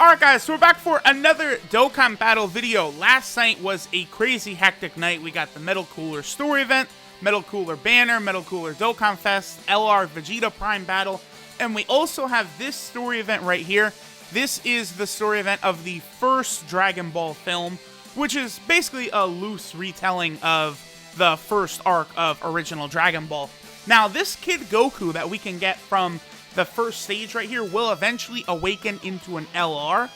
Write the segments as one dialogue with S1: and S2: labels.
S1: Alright guys, so we're back for another Dokkan battle video. Last night was a crazy hectic night. We got the Metal Cooler story event, Metal Cooler banner, Metal Cooler Dokkan Fest, LR Vegeta Prime battle, and we also have this story event right here. This is the story event of the first Dragon Ball film, which is basically a loose retelling of the first arc of original Dragon Ball. Now, this Kid Goku that we can get from the first stage right here will eventually awaken into an LR.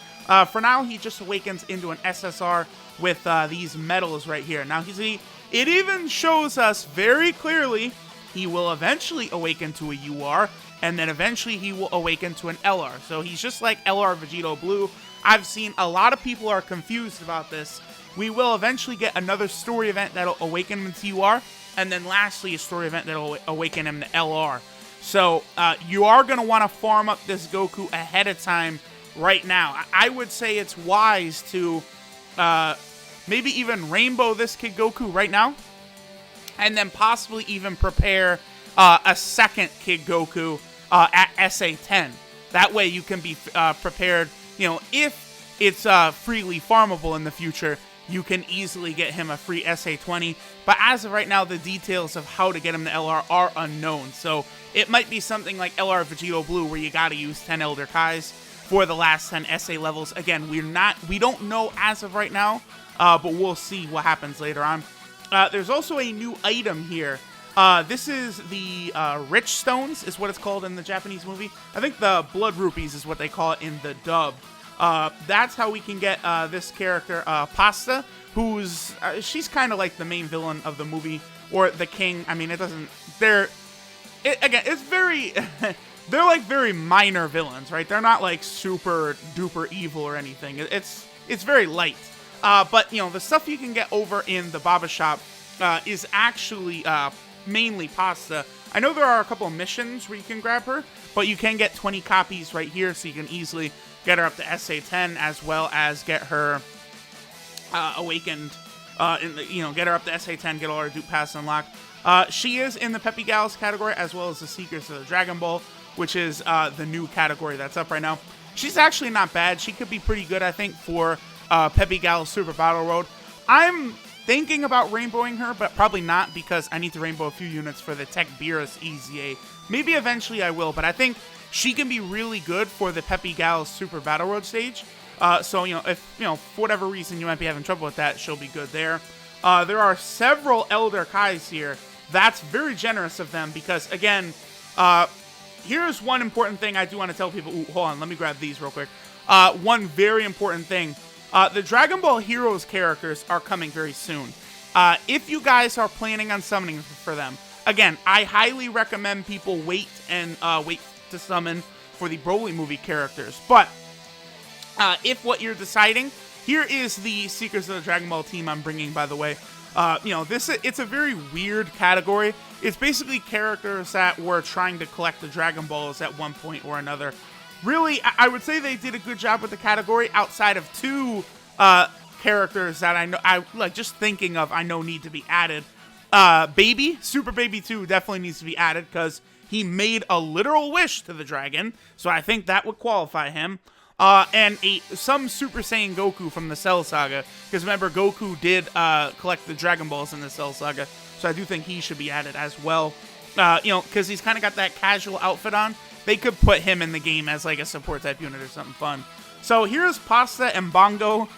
S1: For now, he just awakens into an SSR with these medals right here. Now, it even shows us very clearly he will eventually awaken to a UR, and then eventually he will awaken to an LR. So he's just like LR Vegito Blue. I've seen a lot of people are confused about this. We will eventually get another story event that'll awaken him to UR, and then lastly a story event that'll awaken him to LR. So, you are going to want to farm up this Goku ahead of time right now. I would say it's wise to maybe even rainbow this Kid Goku right now, and then possibly even prepare a second Kid Goku at SA10. That way you can be prepared, you know, if it's freely farmable in the future, you can easily get him a free SA20. But as of right now, the details of how to get him to LR are unknown. So it might be something like LR Vegito Blue where you gotta use 10 Elder Kais for the last 10 SA levels. Again, we don't know as of right now, but we'll see what happens later on. There's also a new item here. This is the Rich Stones, is what it's called in the Japanese movie. I think the Blood Rupees is what they call it in the dub. That's how we can get this character, Pasta, who's, she's kind of like the main villain of the movie, or the king. I mean, it's very, they're like very minor villains, right? They're not like super duper evil or anything. It's very light. But, you know, the stuff you can get over in the Baba Shop is actually mainly Pasta. I know there are a couple of missions where you can grab her, but you can get 20 copies right here, so you can easily get her up to SA10, as well as get her awakened, get her up to SA10, get all her dupe pass unlocked. She is in the Peppy Gals category, as well as the Seekers of the Dragon Ball, which is the new category that's up right now. She's actually not bad. She could be pretty good, I think, for Peppy Gals Super Battle Road. I'm thinking about rainbowing her, but probably not, because I need to rainbow a few units for the Tech Beerus EZA. Maybe eventually I will, but I think she can be really good for the Peppy Gals Super Battle Road stage. So, you know, if, you know, for whatever reason you might be having trouble with that, she'll be good there. There are several Elder Kais here. That's very generous of them, because, again, here's one important thing I do want to tell people. Ooh, hold on, let me grab these real quick. One very important thing. The Dragon Ball Heroes characters are coming very soon. If you guys are planning on summoning for them, again, I highly recommend people wait to summon for the Broly movie characters. But if what you're deciding, here is the Seekers of the Dragon Ball team I'm bringing, by the way. You know, it's a very weird category. It's basically characters that were trying to collect the Dragon Balls at one point or another. Really, I would say they did a good job with the category, outside of two characters that I know need to be added. Baby, Super Baby 2 definitely needs to be added, because he made a literal wish to the dragon, so I think that would qualify him. And some Super Saiyan Goku from the Cell Saga, because remember, Goku did collect the Dragon Balls in the Cell Saga, so I do think he should be added as well. You know, because he's kind of got that casual outfit on. They could put him in the game as like a support type unit or something fun. So here's Pasta and Bongo.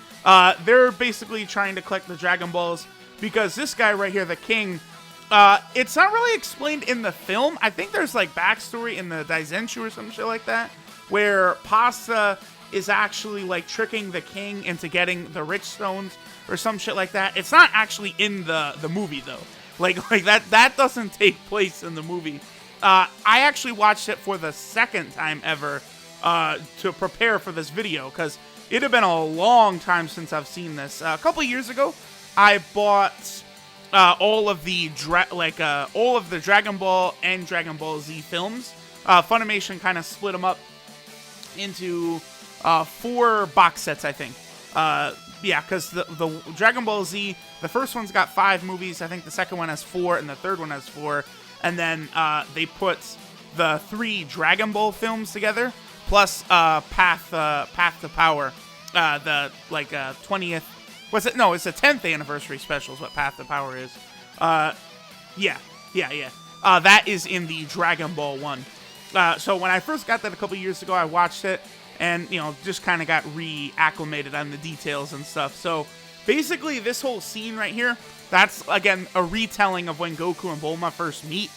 S1: They're basically trying to collect the Dragon Balls, because this guy right here, the king, it's not really explained in the film. I think there's like backstory in the Daizenshu or some shit like that, where Pasta is actually like tricking the king into getting the Rich Stones or some shit like that. It's not actually in the movie though. Like that doesn't take place in the movie. I actually watched it for the second time ever to prepare for this video, because it had been a long time since I've seen this. A couple years ago, I bought all of the Dragon Ball and Dragon Ball Z films. Funimation kind of split them up into 4 box sets, I think. Yeah, because the Dragon Ball Z, the first one's got 5 movies. I think the second one has 4, and the third one has 4. And then they put the 3 Dragon Ball films together. plus Path to Power, the 20th. Was it? No, it's the 10th anniversary special is what Path to Power is. Yeah. That is in the Dragon Ball one. So when I first got that a couple years ago, I watched it and, just kind of got reacclimated on the details and stuff. So basically this whole scene right here, that's, again, a retelling of when Goku and Bulma first meet.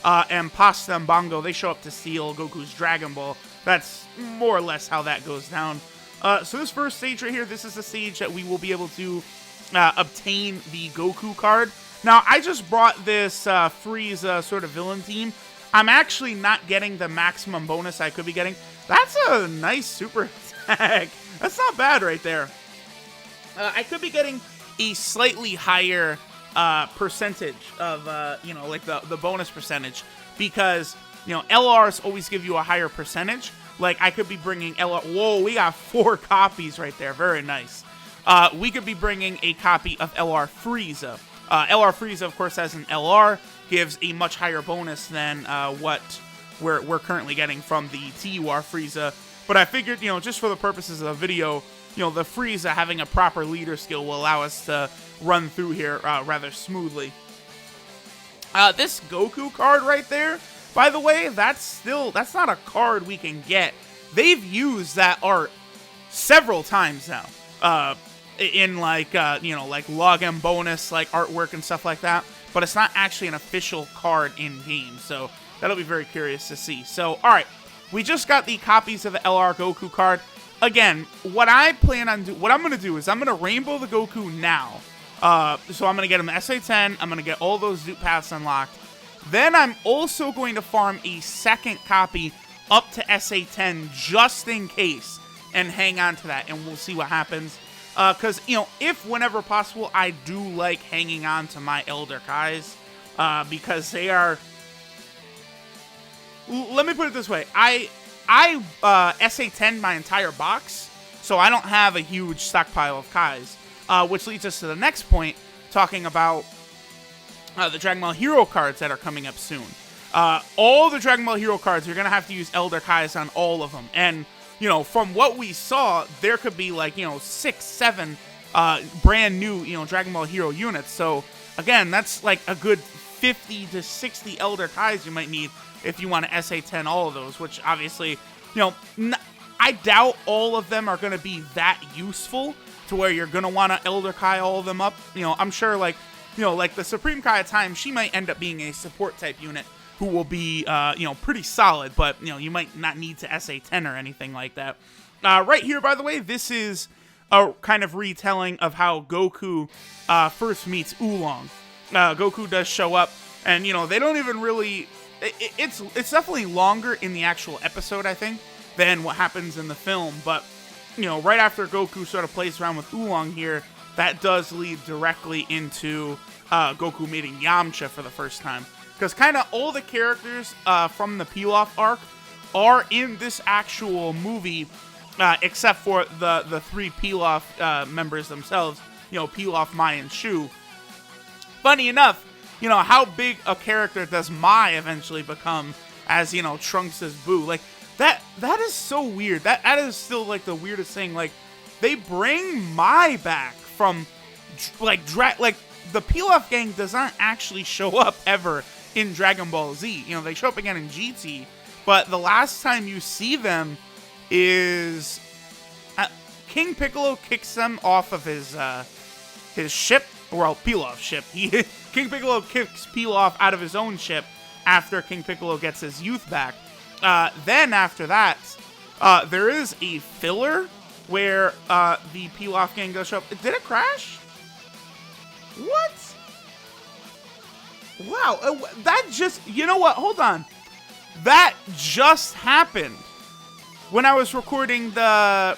S1: And Pasta and Bongo, they show up to steal Goku's Dragon Ball. That's more or less how that goes down. So this first stage right here, this is the stage that we will be able to obtain the Goku card. Now, I just brought this Frieza sort of villain team. I'm actually not getting the maximum bonus I could be getting. That's a nice super attack. That's not bad right there. I could be getting a slightly higher percentage of, the bonus percentage. Because, LRs always give you a higher percentage. Like, I could be bringing LR... Whoa, we got 4 copies right there. Very nice. We could be bringing a copy of LR Frieza. LR Frieza, of course, has an LR, gives a much higher bonus than what we're currently getting from the TUR Frieza. But I figured, just for the purposes of the video, the Frieza having a proper leader skill will allow us to run through here rather smoothly. This Goku card right there, by the way, that's not a card we can get. They've used that art several times now. In login bonus, artwork and stuff like that. But it's not actually an official card in game, so that'll be very curious to see. So, alright, we just got the copies of the LR Goku card. Again, what I'm gonna do is I'm gonna rainbow the Goku now. So I'm gonna get him SA10, I'm gonna get all those Zoot Paths unlocked. Then I'm also going to farm a second copy up to SA10 just in case, and hang on to that, and we'll see what happens. Because, if whenever possible, I do like hanging on to my Elder Kais, because they are... Let me put it this way. I SA10 my entire box, so I don't have a huge stockpile of Kais, which leads us to the next point, talking about the Dragon Ball Hero cards that are coming up soon. All the Dragon Ball Hero cards, you're going to have to use Elder Kais on all of them, and... from what we saw, there could be 6, 7 brand new, Dragon Ball Hero units. So, again, that's like a good 50 to 60 Elder Kais you might need if you want to SA10 all of those, which obviously, I doubt all of them are going to be that useful to where you're going to want to Elder Kai all of them up. I'm sure, like the Supreme Kai at times, she might end up being a support type unit who will be, pretty solid, but, you might not need to SA10 or anything like that. Right here, by the way, this is a kind of retelling of how Goku first meets Oolong. Goku does show up, and, they don't even really... It's definitely longer in the actual episode, I think, than what happens in the film, but, right after Goku sort of plays around with Oolong here, that does lead directly into Goku meeting Yamcha for the first time. Because kind of all the characters from the Pilaf arc are in this actual movie, except for the 3 Pilaf members themselves, Pilaf, Mai, and Shu. Funny enough, how big a character does Mai eventually become as, Trunks' Boo? Like, that is so weird. That is still, the weirdest thing. Like, they bring Mai back from, the Pilaf gang does not actually show up ever in Dragon Ball Z. They show up again in GT, but the last time you see them is King Piccolo kicks them off of his ship, well, Pilaf's ship. King Piccolo kicks Pilaf out of his own ship after King Piccolo gets his youth back. Then after that, there is a filler where the Pilaf gang does show up. Did it crash? What? Wow, that just... You know what? Hold on. That just happened when I was recording the...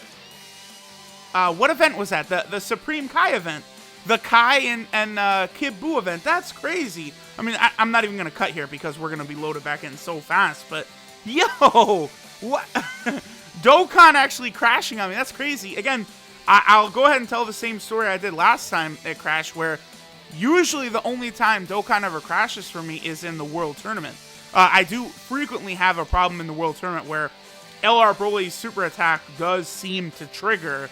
S1: what event was that? The Supreme Kai event. The Kai and Kid Buu event. That's crazy. I mean, I'm not even going to cut here because we're going to be loaded back in so fast. But, yo! What? Dokkan actually crashing on me. That's crazy. Again, I'll go ahead and tell the same story I did last time it crashed, where usually the only time Dokkan ever crashes for me is in the World Tournament. I do frequently have a problem in the World Tournament where LR Broly's super attack does seem to trigger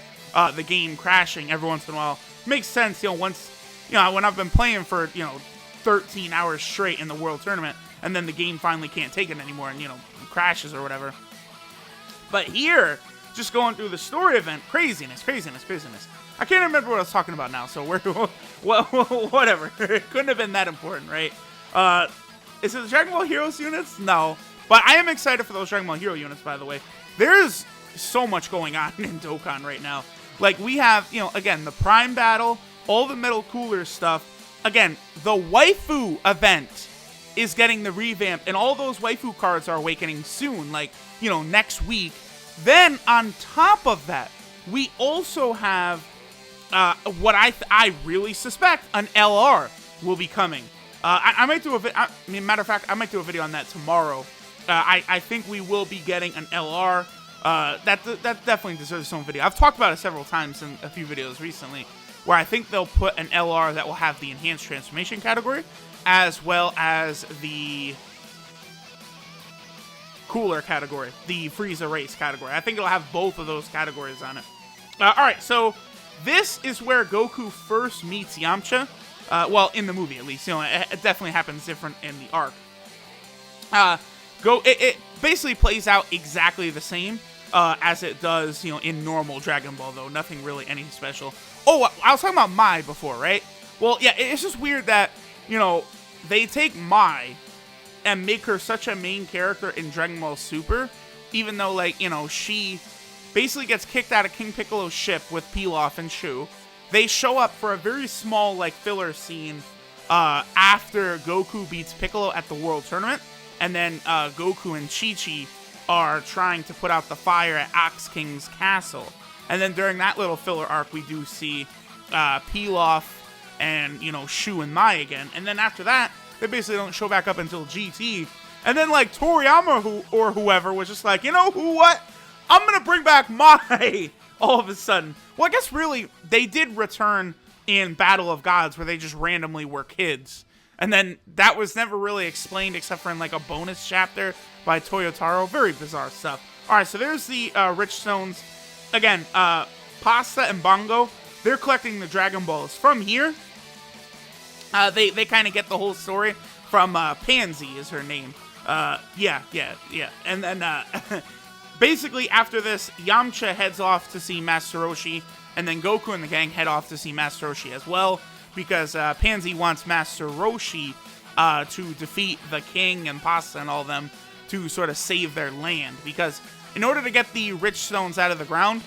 S1: the game crashing every once in a while. Makes sense, once, when I've been playing for, 13 hours straight in the World Tournament, and then the game finally can't take it anymore and, crashes or whatever. But here, just going through the story event, craziness. I can't remember what I was talking about now, so whatever. It couldn't have been that important, right? Is it the Dragon Ball Heroes units? No. But I am excited for those Dragon Ball Hero units, by the way. There's so much going on in Dokkan right now. Like, we have, again, the Prime Battle, all the Metal Cooler stuff. Again, the Waifu event is getting the revamp, and all those Waifu cards are awakening soon, like, next week. Then, on top of that, we also have what I really suspect an LR will be coming. I might do matter of fact, I might do a video on that tomorrow. I think we will be getting an LR. That definitely deserves its own video. I've talked about it several times in a few videos recently, where I think they'll put an LR that will have the enhanced transformation category, as well as the cooler category, the Frieza race category. I think it'll have both of those categories on it. Alright, so this is where Goku first meets Yamcha. Well, in the movie at least. It definitely happens different in the arc. It basically plays out exactly the same as it does, in normal Dragon Ball, though. Nothing really any special. Oh, I was talking about Mai before, right? Well, yeah, it's just weird that, they take Mai and make her such a main character in Dragon Ball Super, even though, like, she basically gets kicked out of King Piccolo's ship with Pilaf and Shu. They show up for a very small, like, filler scene after Goku beats Piccolo at the World Tournament, and then Goku and Chi-Chi are trying to put out the fire at Ox King's castle. And then during that little filler arc, we do see Pilaf and, Shu and Mai again. And then after that, they basically don't show back up until GT. And then, like, Toriyama or whoever was just like, what? I'm going to bring back Mai all of a sudden. Well, I guess really, they did return in Battle of Gods, where they just randomly were kids. And then that was never really explained except for in, like, a bonus chapter by Toyotaro. Very bizarre stuff. Alright, so there's the Rich Stones. Again, Pasta and Bongo, they're collecting the Dragon Balls. From here, they kind of get the whole story from Pansy is her name. Yeah. And then, basically, after this, Yamcha heads off to see Master Roshi, and then Goku and the gang head off to see Master Roshi as well, because Pansy wants Master Roshi to defeat the king and Pasta and all of them to sort of save their land, because in order to get the Rich Stones out of the ground,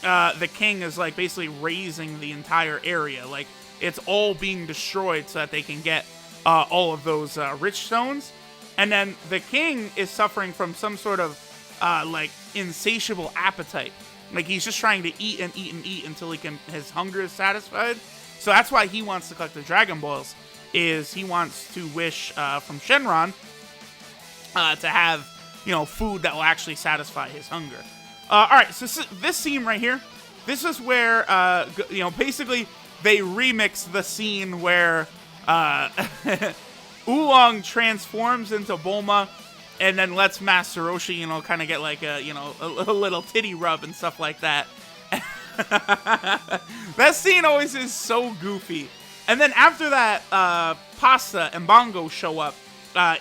S1: the king is, like, basically razing the entire area. Like, it's all being destroyed so that they can get all of those Rich Stones. And then the king is suffering from some sort of, like, insatiable appetite. Like, he's just trying to eat and eat and eat until his hunger is satisfied. So that's why he wants to collect the Dragon Balls, is he wants to wish from Shenron to have, food that will actually satisfy his hunger. Alright, so this scene right here, this is where, basically they remix the scene where Oolong transforms into Bulma and then lets Master Roshi, kind of get like a little titty rub and stuff like that. That scene always is so goofy. And then after that, Pasta and Bongo show up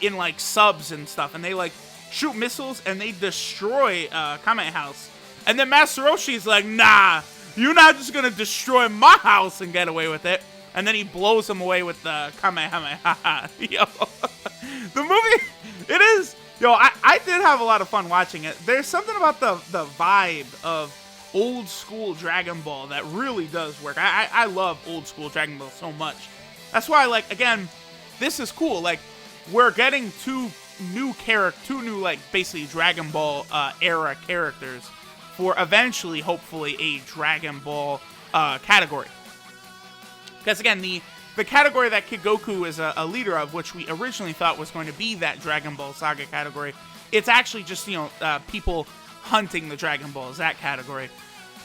S1: in, like, subs and stuff, and they, like, shoot missiles and they destroy Kame House. And then Master Roshi's like, nah, you're not just gonna destroy my house and get away with it. And then he blows him away with the Kamehameha. The movie, it is, I did have a lot of fun watching it. There's something about the vibe of old school Dragon Ball that really does work. I love old school Dragon Ball so much. That's why, like, again, this is cool. Like, we're getting two new, like, basically Dragon Ball era characters for eventually, hopefully, a Dragon Ball category. Because, again, the category that Kid Goku is a leader of, which we originally thought was going to be that Dragon Ball Saga category, it's actually just, people hunting the Dragon Balls, that category.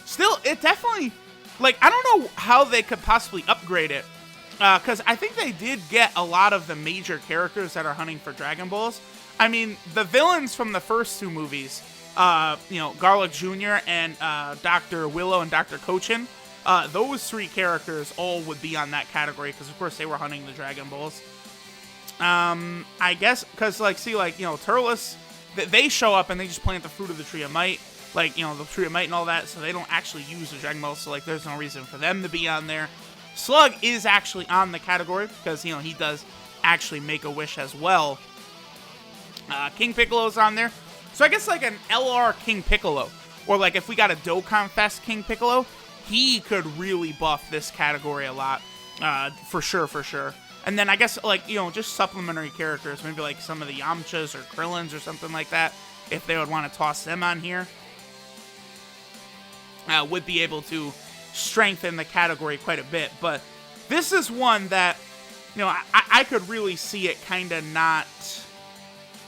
S1: Still, it definitely, like, I don't know how they could possibly upgrade it, because I think they did get a lot of the major characters that are hunting for Dragon Balls. I mean, the villains from the first two movies, Garlic Jr. and Dr. Willow and Dr. Cochin. Those three characters all would be on that category because, of course, they were hunting the Dragon Balls. I guess because, Turles, they show up and they just plant the Fruit of the Tree of Might, the Tree of Might and all that, so they don't actually use the Dragon Balls, so, there's no reason for them to be on there. Slug is actually on the category because, he does actually make a wish as well. King Piccolo's on there. So I guess, an LR King Piccolo, or, if we got a Dokkan Fest King Piccolo, he could really buff this category a lot, for sure. And then I guess, just supplementary characters, maybe, some of the Yamchas or Krillins or something like that, if they would want to toss them on here, would be able to strengthen the category quite a bit. But this is one that, I could really see it kind of not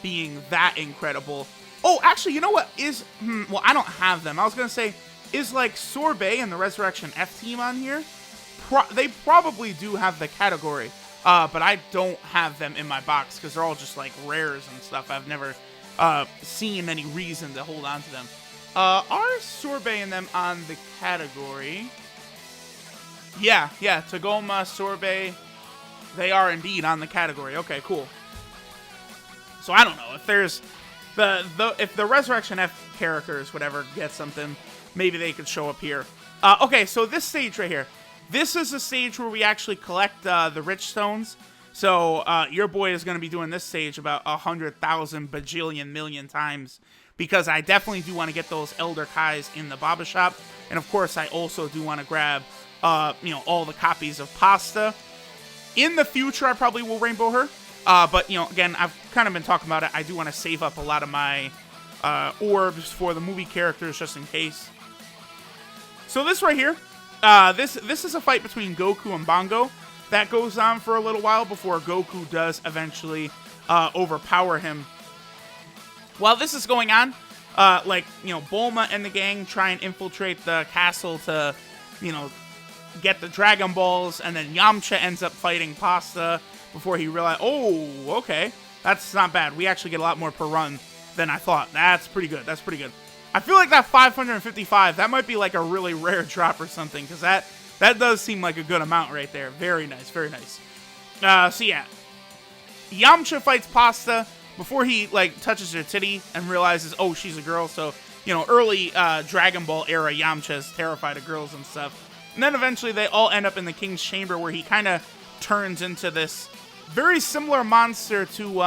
S1: being that incredible. Oh, actually, you know what is... I don't have them. I was going to say, is, Sorbet and the Resurrection F team on here? They probably do have the category, but I don't have them in my box because they're all just, rares and stuff. I've never seen any reason to hold on to them. Are Sorbet and them on the category? Yeah, Tagoma, Sorbet, they are indeed on the category. Okay, cool. So I don't know if there's if the Resurrection F characters would ever get something, maybe they could show up here. Okay, so this stage right here, this is a stage where we actually collect the rich stones. So your boy is going to be doing this stage about 100,000 bajillion million times because I definitely do want to get those Elder Kais in the Baba Shop, and of course I also do want to grab all the copies of Pasta. In the future, I probably will rainbow her. But, again, I've kind of been talking about it. I do want to save up a lot of my orbs for the movie characters just in case. So this right here, this is a fight between Goku and Bongo that goes on for a little while before Goku does eventually overpower him. While this is going on, Bulma and the gang try and infiltrate the castle to, get the Dragon Balls, and then Yamcha ends up fighting Pasta before he realized, oh, okay, that's not bad. We actually get a lot more per run than I thought. That's pretty good. I feel like that 555, that might be a really rare drop or something, because that does seem like a good amount right there. Very nice, very nice. So yeah, Yamcha fights Pasta before he touches her titty and realizes, oh, she's a girl. So, early Dragon Ball era Yamcha is terrified of girls and stuff. And then eventually they all end up in the King's Chamber where he kind of turns into this very similar monster to,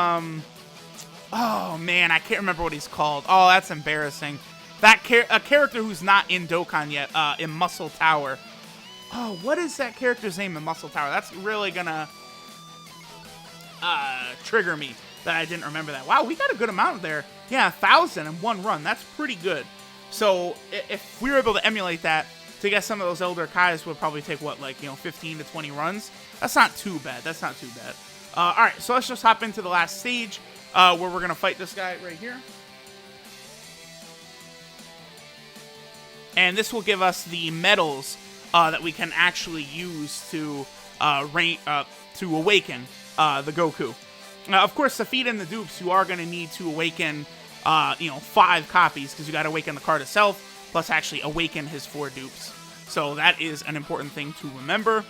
S1: oh man, I can't remember what he's called. Oh, that's embarrassing. A character who's not in Dokkan yet, in Muscle Tower. Oh, what is that character's name in Muscle Tower? That's really gonna trigger me that I didn't remember that. Wow, we got a good amount there. Yeah, 1,000 in one run. That's pretty good. So if we were able to emulate that, to get some of those Elder Kais would probably take, 15 to 20 runs? That's not too bad. Alright, so let's just hop into the last stage, where we're going to fight this guy right here. And this will give us the medals that we can actually use to awaken the Goku. Of course, to feed in the dupes, you are going to need to awaken, 5 copies, because you got to awaken the card itself, plus actually awaken his 4 dupes. So that is an important thing to remember.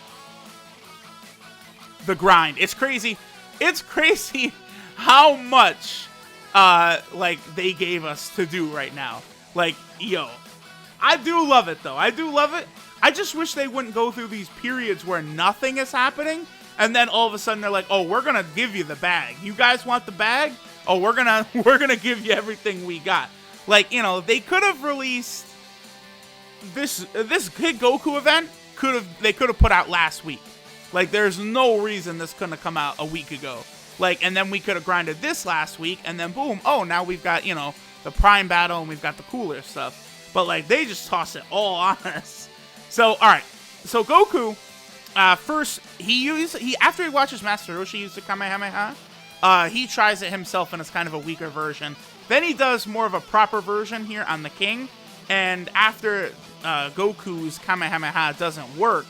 S1: The grind. It's crazy. It's crazy how much, they gave us to do right now. I do love it, though. I do love it. I just wish they wouldn't go through these periods where nothing is happening, and then all of a sudden they're like, oh, we're gonna give you the bag. You guys want the bag? Oh, we're gonna give you everything we got. They could have released this Kid Goku event. They could have put out last week. There's no reason this couldn't have come out a week ago. And then we could have grinded this last week, and then boom, oh, now we've got, the Prime Battle, and we've got the cooler stuff. But, they just toss it all on us. So, alright. So, Goku, first, after he watches Master Roshi use the Kamehameha, he tries it himself, and it's kind of a weaker version. Then he does more of a proper version here on the King, and after Goku's Kamehameha doesn't work,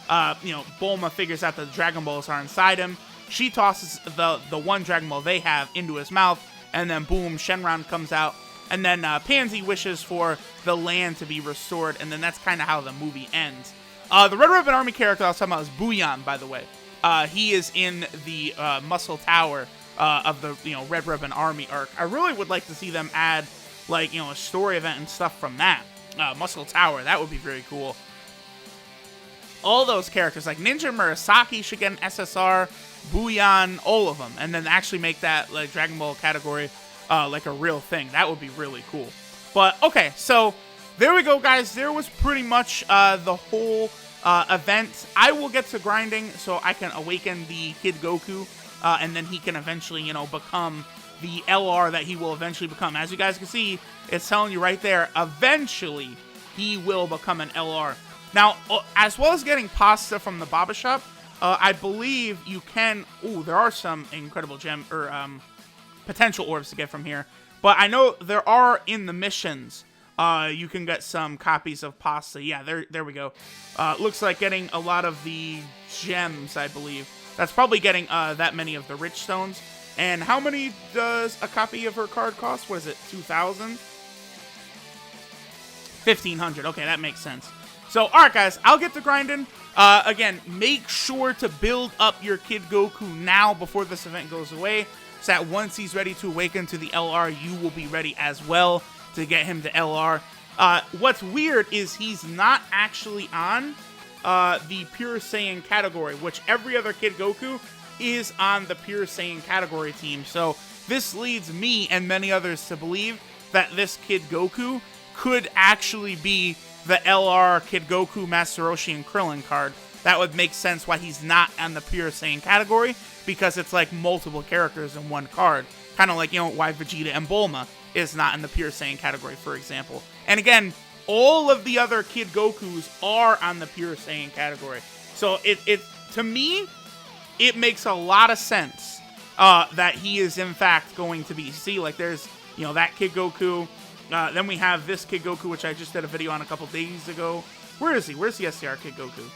S1: Bulma figures out that the Dragon Balls are inside him. She tosses the one Dragon Ball they have into his mouth, and then boom, Shenron comes out, And then Pansy wishes for the land to be restored, and then that's kind of how the movie ends. The Red Ribbon Army character I was talking about is Booyan, by the way. He is in the Muscle Tower of the Red Ribbon Army arc. I really would like to see them add like a story event and stuff from that Muscle Tower. That would be very cool. All those characters like Ninja Murasaki should get an SSR, Booyan, all of them, and then actually make that like Dragon Ball category like a real thing. That would be really cool. But okay, so there we go, guys. There was pretty much the whole event. I will get to grinding so I can awaken the Kid Goku, and then he can eventually, become the LR that he will eventually become. As you guys can see, it's telling you right there, eventually he will become an LR. Now, as well as getting pasta from the Baba Shop, I believe you can... Ooh, there are some incredible gem or potential orbs to get from here. But I know there are in the missions. You can get some copies of pasta. Yeah, there we go. Looks like getting a lot of the gems, I believe. That's probably getting that many of the rich stones. And how many does a copy of her card cost? What is it, 2,000? 1,500. Okay, that makes sense. So, alright guys, I'll get to grinding. Again, make sure to build up your Kid Goku now before this event goes away, so that once he's ready to awaken to the LR, you will be ready as well to get him to LR. What's weird is he's not actually on the Pure Saiyan category, which every other Kid Goku is on the Pure Saiyan category team. So this leads me and many others to believe that this Kid Goku could actually be the LR Kid Goku, Master Roshi, and Krillin card. That would make sense why he's not on the Pure Saiyan category, because it's like multiple characters in one card. Kind of like, why Vegeta and Bulma is not in the Pure Saiyan category, for example. And again, all of the other Kid Gokus are on the Pure Saiyan category. So to me, it makes a lot of sense that he is in fact going to be. See, like there's, that Kid Goku. Then we have this Kid Goku, which I just did a video on a couple days ago. Where is he? Where's the SCR Kid Goku?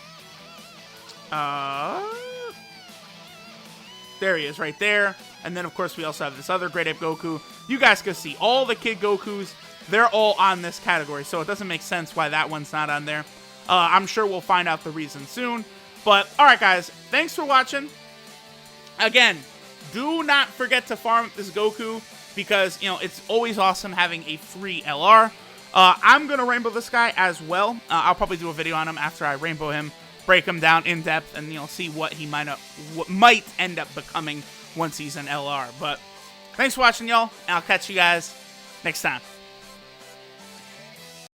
S1: There he is, right there. And then, of course, we also have this other Great Ape Goku. You guys can see all the Kid Gokus. They're all on this category, so it doesn't make sense why that one's not on there. I'm sure we'll find out the reason soon. But, alright, guys. Thanks for watching. Again, do not forget to farm this Goku, because, it's always awesome having a free LR. I'm going to rainbow this guy as well. I'll probably do a video on him after I rainbow him, break him down in depth, and, see what he might end up becoming once he's an LR. But thanks for watching, y'all, and I'll catch you guys next time.